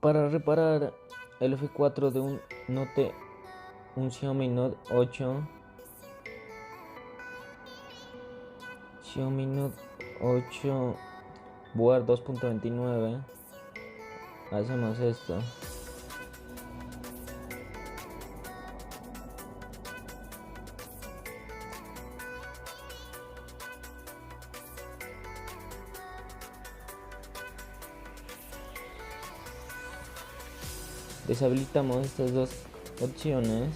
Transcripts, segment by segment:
Para reparar el F4 de un Xiaomi Note 8, Xiaomi Note 8 Board 2.29, hacemos esto. Deshabilitamos estas dos opciones.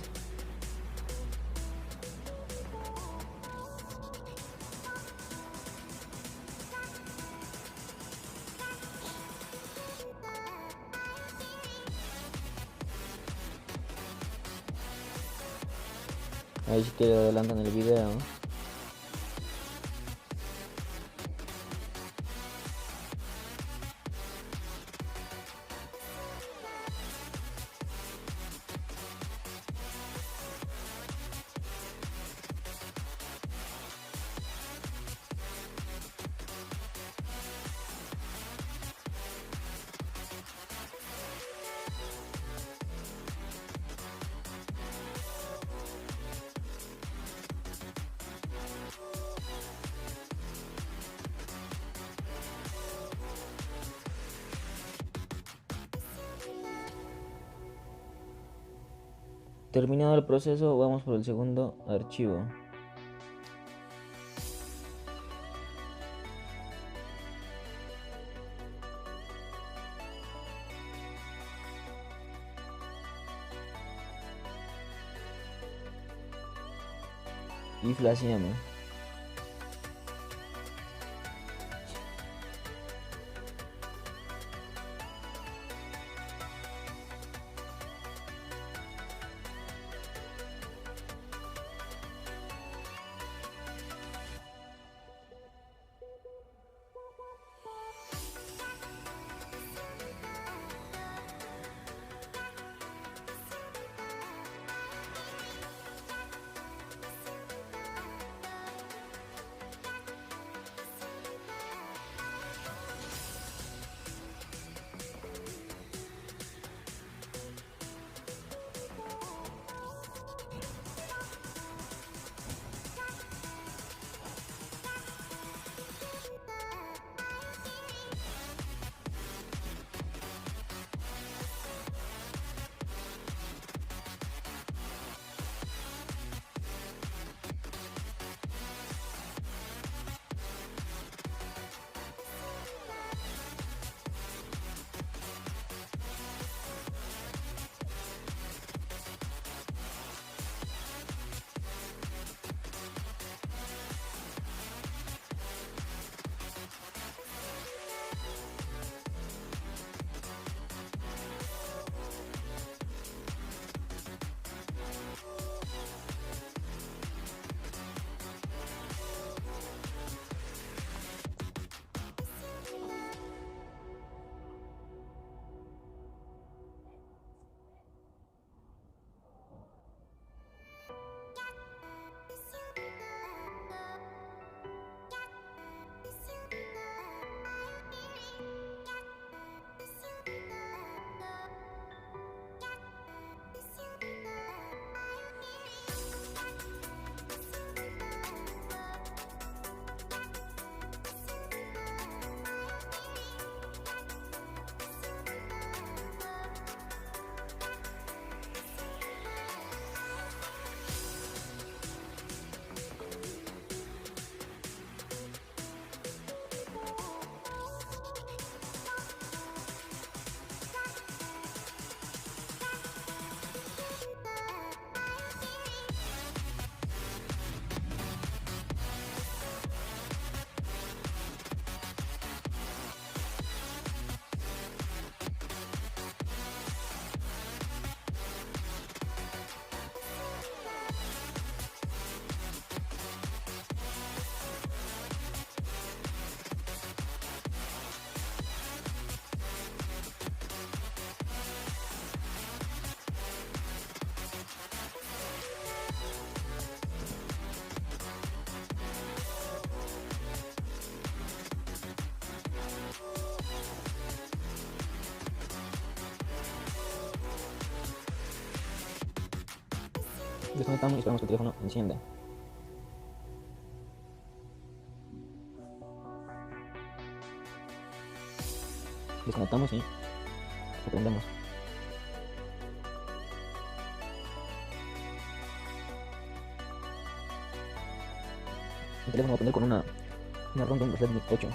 Ahí si quieren adelantan el video. Terminado el proceso, vamos por el segundo archivo. Y flasheamos. Desconectamos y esperamos que el teléfono encienda. Desconectamos y lo prendemos. El teléfono va a prender con una ronda, un Redmi 8.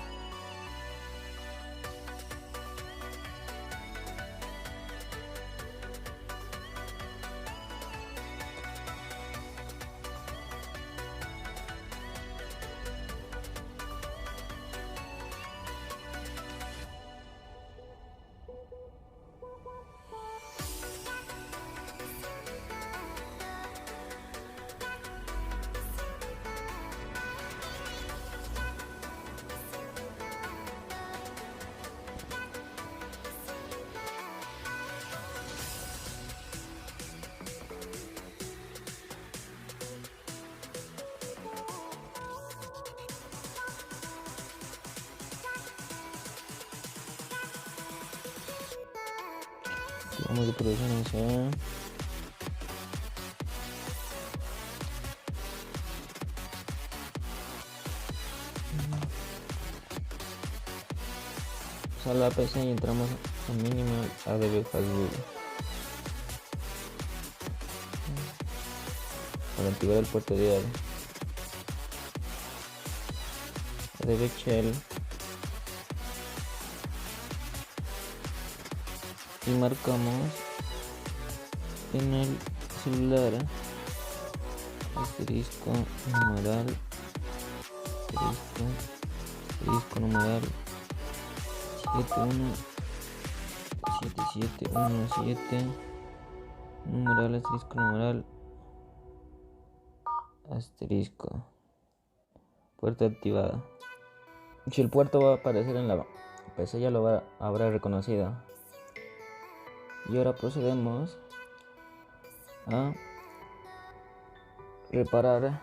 Vamos de producción inicial. Usar la PC y entramos a minimal ADB Facebook para activar el puerto diario. ADB Shell y marcamos en el celular asterisco numeral asterisco numeral 717717 numeral asterisco numeral asterisco puerta activada. Si el puerto va a aparecer en la PC, ya lo habrá reconocido. Y ahora procedemos a reparar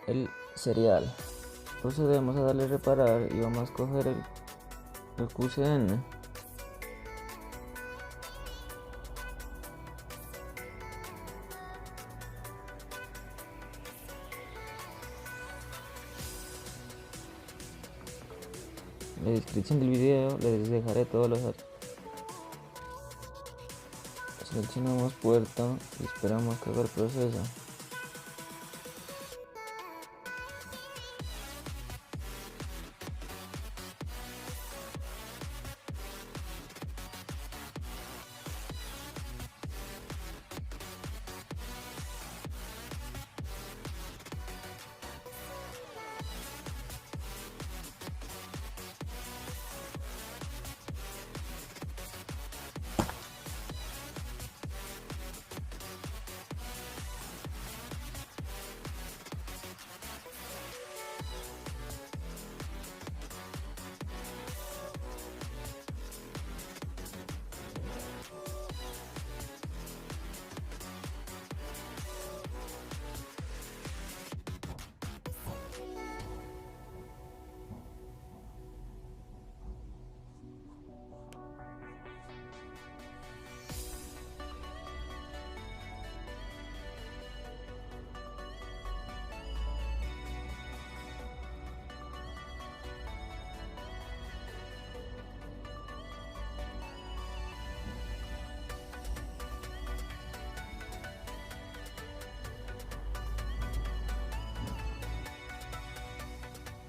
el serial. Procedemos a darle reparar y vamos a coger el QCN. En la descripción del video les dejaré todos los datos. Seleccionamos puerto y esperamos que haga el proceso.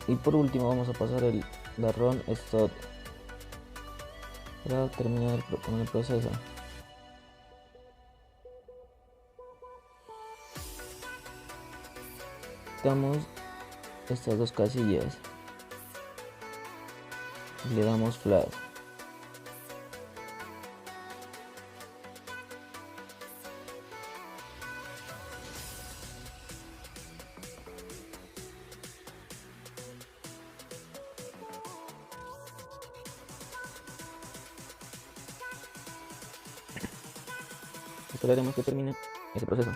Y por último vamos a pasar la ROM stop para terminar con el proceso. Damos estas dos casillas y le damos flash. Esperaremos que termine ese proceso.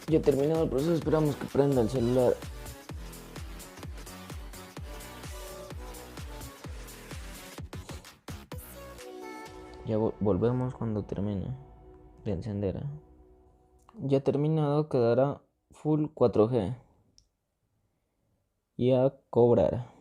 Ya terminado el proceso, esperamos que prenda el celular. Ya volvemos cuando termine de encender. Ya terminado, quedará full 4G. Y a cobrar.